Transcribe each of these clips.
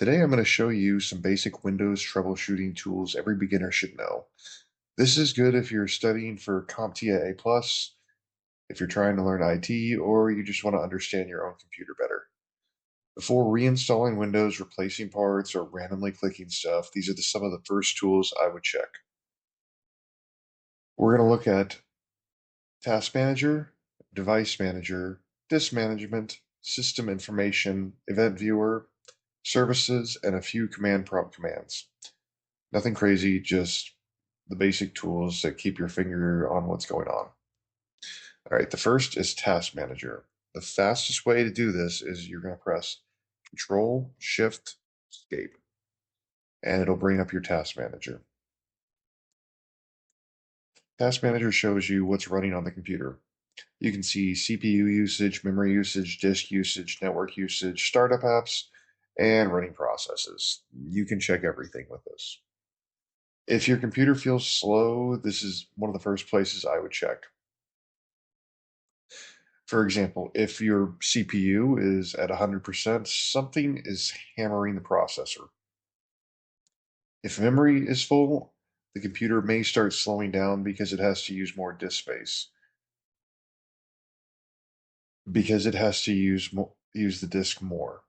Today I'm going to show you some basic Windows troubleshooting tools every beginner should know. This is good if you're studying for CompTIA A+, if you're trying to learn IT, or you just want to understand your own computer better. Before reinstalling Windows, replacing parts, or randomly clicking stuff, these are some of the first tools I would check. We're going to look at Task Manager, Device Manager, Disk Management, System Information, Event Viewer, Services, and a few command prompt commands. Nothing crazy, just the basic tools that keep your finger on what's going on. All right, the first is Task Manager. The fastest way to do this is you're going to press Control, Shift, Escape, and it'll bring up your Task Manager. Task Manager shows you what's running on the computer. You can see CPU usage, memory usage, disk usage, network usage, startup apps, and running processes. You can check everything with this. If your computer feels slow, this is one of the first places I would check. For example, if your CPU is at 100%, something is hammering the processor. If memory is full, the computer may start slowing down because it has to use more disk space. Because it has to use the disk more.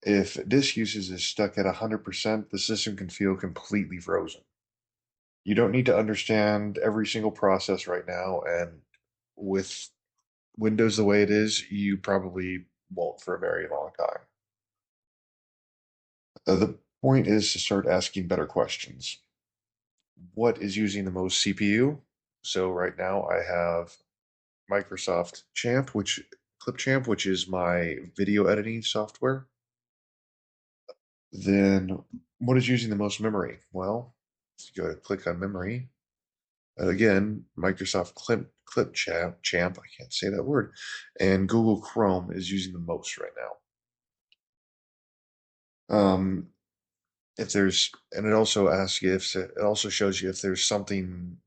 If disk usage is stuck at 100%, the system can feel completely frozen. You don't need to understand every single process right now, and with Windows the way it is, you probably won't for a very long time. The point is to start asking better questions. What is using the most CPU? So right now I have Microsoft Clipchamp, which is my video editing software. Then what is using the most memory? Well, let's go to click on memory. Again, Microsoft Clipchamp, I can't say that word, and Google Chrome is using the most right now. If there's, and it also asks you if it also shows you if there's something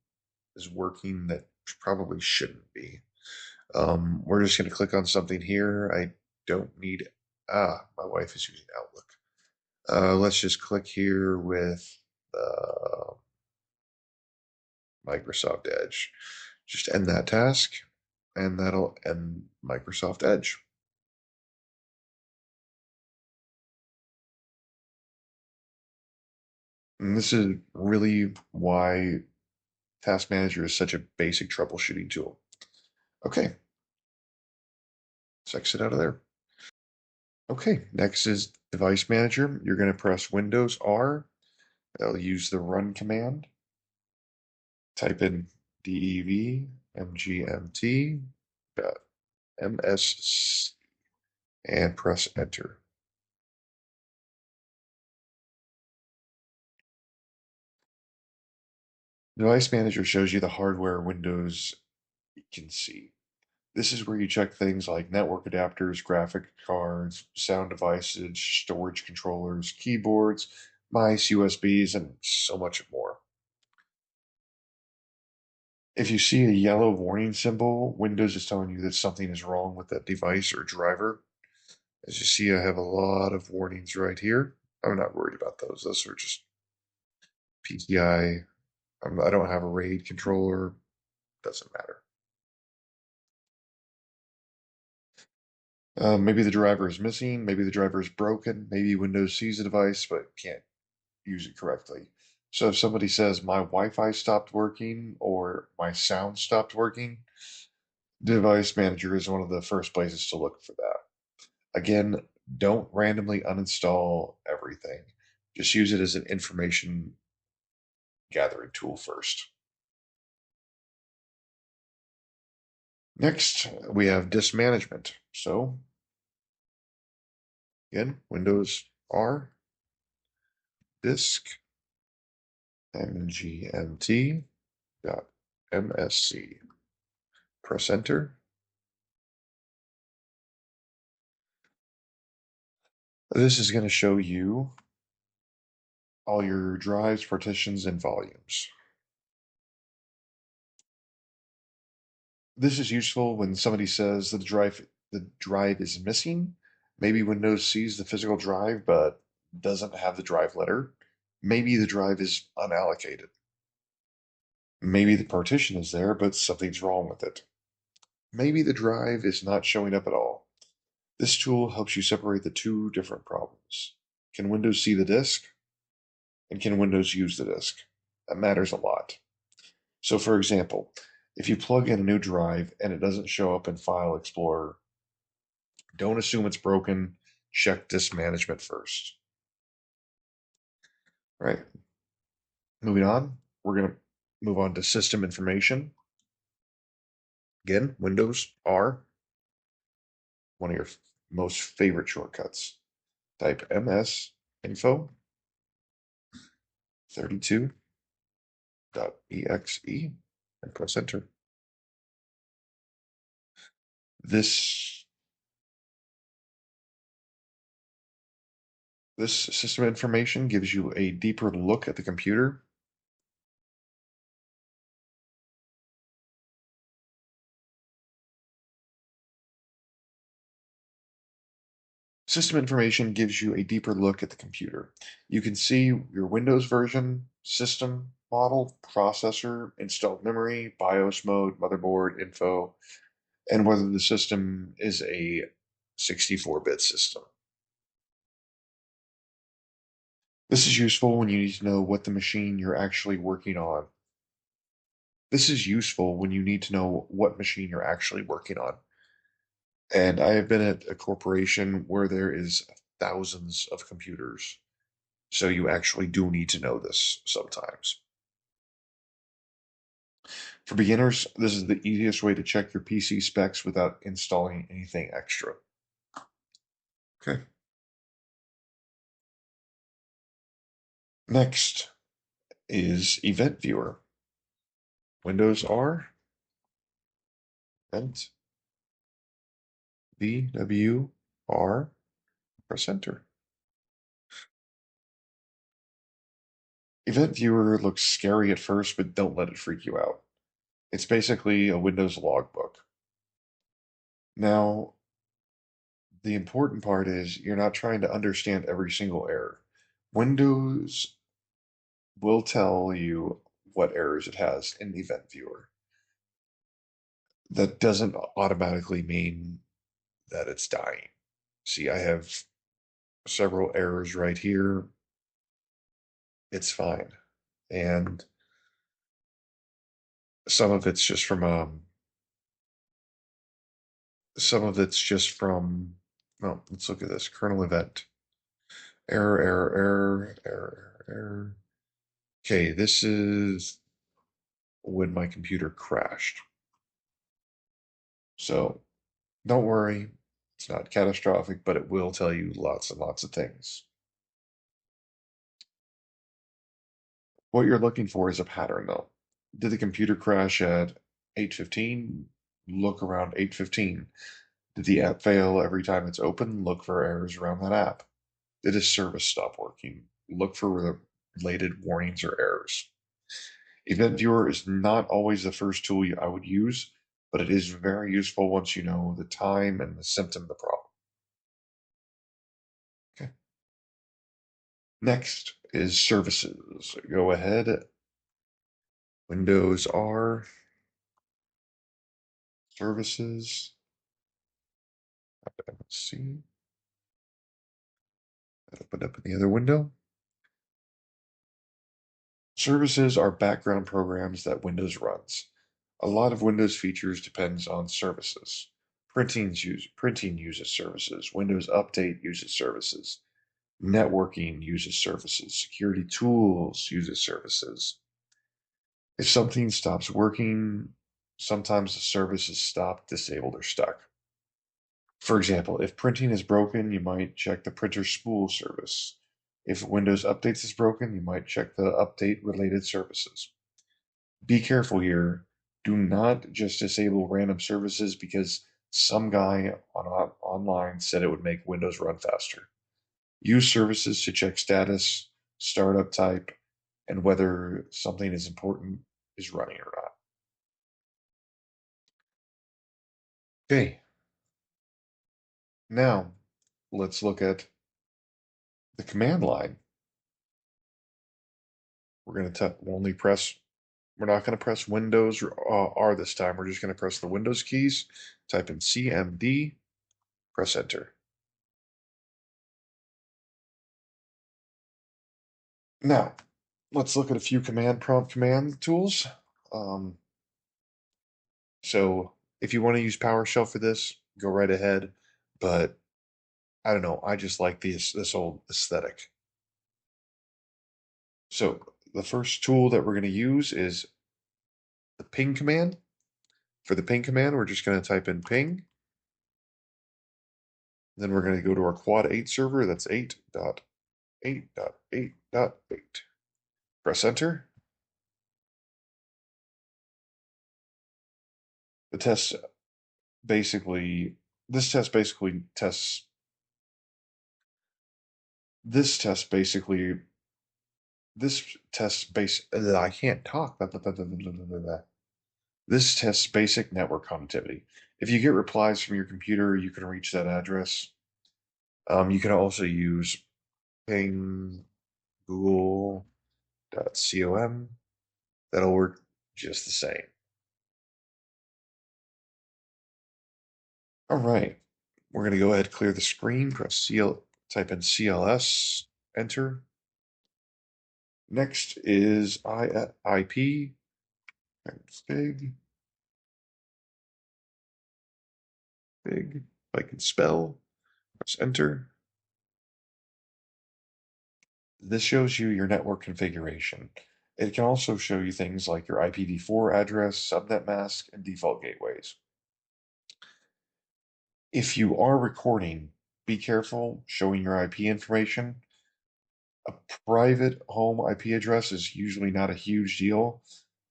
is working that probably shouldn't be. We're just going to click on something here. I don't need, my wife is using Outlook. Let's just click here with Microsoft Edge. Just end that task, and that'll end Microsoft Edge. And this is really why Task Manager is such a basic troubleshooting tool. Okay, let's exit out of there. Okay, next is Device Manager. You're going to press Windows R. That'll use the run command. Type in devmgmt.ms and press enter. Device Manager shows you the hardware Windows you can see. This is where you check things like network adapters, graphic cards, sound devices, storage controllers, keyboards, mice, USBs, and so much more. If you see a yellow warning symbol, Windows is telling you that something is wrong with that device or driver. As you see, I have a lot of warnings right here. I'm not worried about those. Those are just PCI. I don't have a RAID controller. Doesn't matter. Maybe the driver is missing. Maybe the driver is broken. Maybe Windows sees the device but can't use it correctly. So if somebody says my Wi-Fi stopped working or my sound stopped working, Device Manager is one of the first places to look for that. Again, don't randomly uninstall everything. Just use it as an information gathering tool first. Next, we have disk management. So, again, Windows R, disk, mgmt.msc. Press enter. This is going to show you all your drives, partitions, and volumes. This is useful when somebody says the drive is missing. Maybe Windows sees the physical drive, but doesn't have the drive letter. Maybe the drive is unallocated. Maybe the partition is there, but something's wrong with it. Maybe the drive is not showing up at all. This tool helps you separate the two different problems. Can Windows see the disk? And can Windows use the disk? That matters a lot. So for example, if you plug in a new drive and it doesn't show up in File Explorer, don't assume it's broken. Check disk management first. Right. Moving on, we're going to move on to system information. Again, Windows R, one of your most favorite shortcuts. Type ms info 32.exe and press enter. This system information gives you a deeper look at the computer. System information gives you a deeper look at the computer. You can see your Windows version, system model, processor, installed memory, BIOS mode, motherboard info, and whether the system is a 64-bit system. This is useful when you need to know what the machine you're actually working on. This is useful when you need to know what machine you're actually working on. And I have been at a corporation where there is thousands of computers. So you actually do need to know this sometimes. For beginners, this is the easiest way to check your PC specs without installing anything extra. Okay. Next is Event Viewer. Windows R, Event, VWR, press enter. Event Viewer looks scary at first, but don't let it freak you out. It's basically a Windows logbook. Now, the important part is you're not trying to understand every single error. Windows will tell you what errors it has in the Event Viewer. That doesn't automatically mean that it's dying. See, I have several errors right here. It's fine. And some of it's just from some of it's just from, well, let's look at this. Kernel event. Error, error, error, error, error. Okay, this is when my computer crashed. So don't worry, it's not catastrophic, but it will tell you lots and lots of things. What you're looking for is a pattern, though. Did the computer crash at 8:15? Look around 8:15. Did the app fail every time it's open? Look for errors around that app. Did a service stop working? Look for related warnings or errors. Event Viewer is not always the first tool I would use, but it is very useful once you know the time and the symptom of the problem. Okay. Next is services. Go ahead. Windows R, services. Let's see. That opened up in the other window. Services are background programs that Windows runs. A lot of Windows features depends on services. Printing uses services. Windows Update uses services. Networking uses services. Security tools uses services. If something stops working, sometimes the service is stopped, disabled, or stuck. For example, if printing is broken, you might check the printer spool service. If Windows Updates is broken, you might check the update related services. Be careful here. Do not just disable random services because some guy online said it would make Windows run faster. Use services to check status, startup type, and whether something is important is running or not. Okay, now let's look at The command line, we're going to only press, we're not going to press Windows or R this time. We're just going to press the Windows keys, type in CMD, press enter. Now, let's look at a few command prompt command tools. Um, so if you want to use PowerShell for this, go right ahead. But I don't know, I just like this old aesthetic. So the first tool that we're going to use is the ping command. For the ping command, we're just going to type in ping. Then we're going to go to our quad 8 server. That's 8.8.8.8. Press enter. The test basically, this test basically tests, this test basically, this test base, I can't talk. This tests basic network connectivity. If you get replies from your computer, you can reach that address. You can also use ping google.com. That'll work just the same. All right, we're going to go ahead, clear the screen, press CL, type in CLS, enter. Next is IP, big, if I can spell, press enter. This shows you your network configuration. It can also show you things like your IPv4 address, subnet mask, and default gateways. If you are recording, be careful showing your IP information. A private home IP address is usually not a huge deal,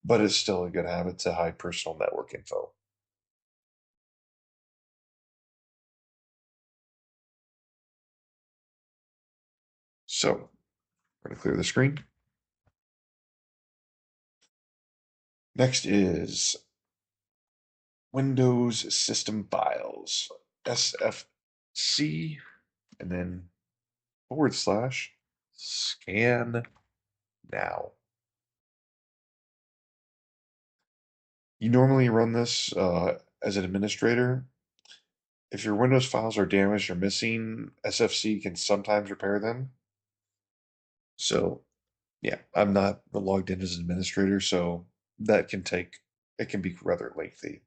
but it's still a good habit to hide personal network info. So, we're going to clear the screen. Next is Windows System Files, SFC, and then / scan now. You normally run this as an administrator. If your Windows files are damaged or missing, SFC can sometimes repair them. So, yeah, I'm not logged in as an administrator, so that can take, it can be rather lengthy.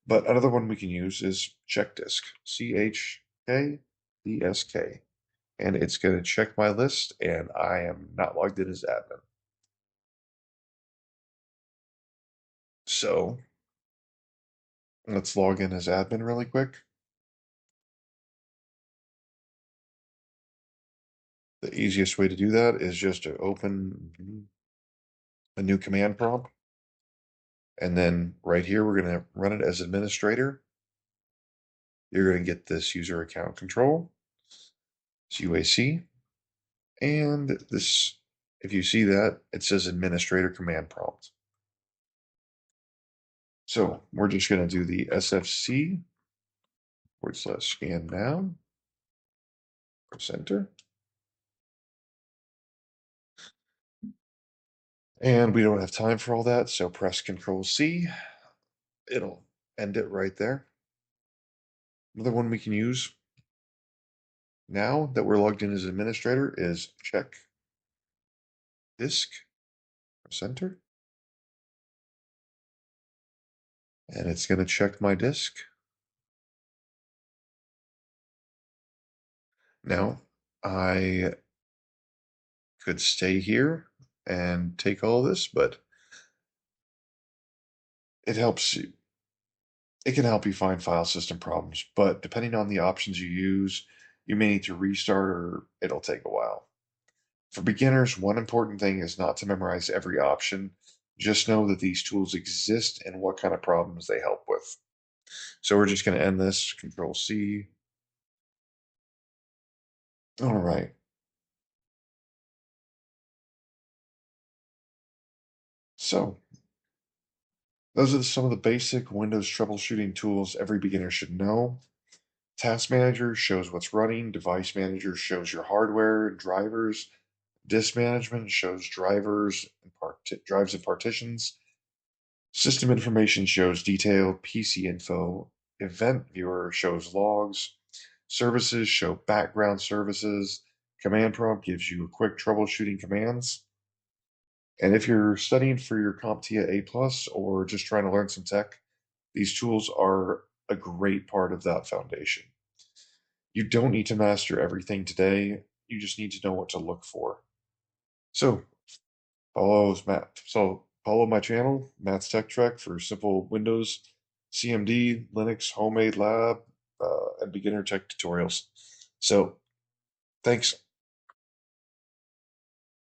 But another one we can use is check disk, CHKDSK. And it's going to check my list, and I am not logged in as admin. So let's log in as admin really quick. The easiest way to do that is just to open a new command prompt. And then right here, we're going to run it as administrator. You're going to get this user account control, it's UAC. And this, if you see that, it says administrator command prompt. So we're just going to do the SFC / scan now, press enter. And we don't have time for all that, so press Control C. It'll end it right there. Another one we can use now that we're logged in as administrator is check disk, press enter. And it's going to check my disk. Now, I could stay here and take all this, but it helps you. It can help you find file system problems, but depending on the options you use, you may need to restart or it'll take a while. For beginners, one important thing is not to memorize every option. Just know that these tools exist and what kind of problems they help with. So we're just going to end this, Control C. All right. So those are some of the basic Windows troubleshooting tools every beginner should know. Task Manager shows what's running. Device Manager shows your hardware and drivers. Disk Management shows drives and partitions. System Information shows detailed PC info. Event Viewer shows logs. Services show background services. Command Prompt gives you quick troubleshooting commands. And if you're studying for your CompTIA A plus or just trying to learn some tech, these tools are a great part of that foundation. You don't need to master everything today. You just need to know what to look for. So follow my channel, Matt's Tech Trek, for simple Windows, CMD, Linux, homemade lab, and beginner tech tutorials. So thanks.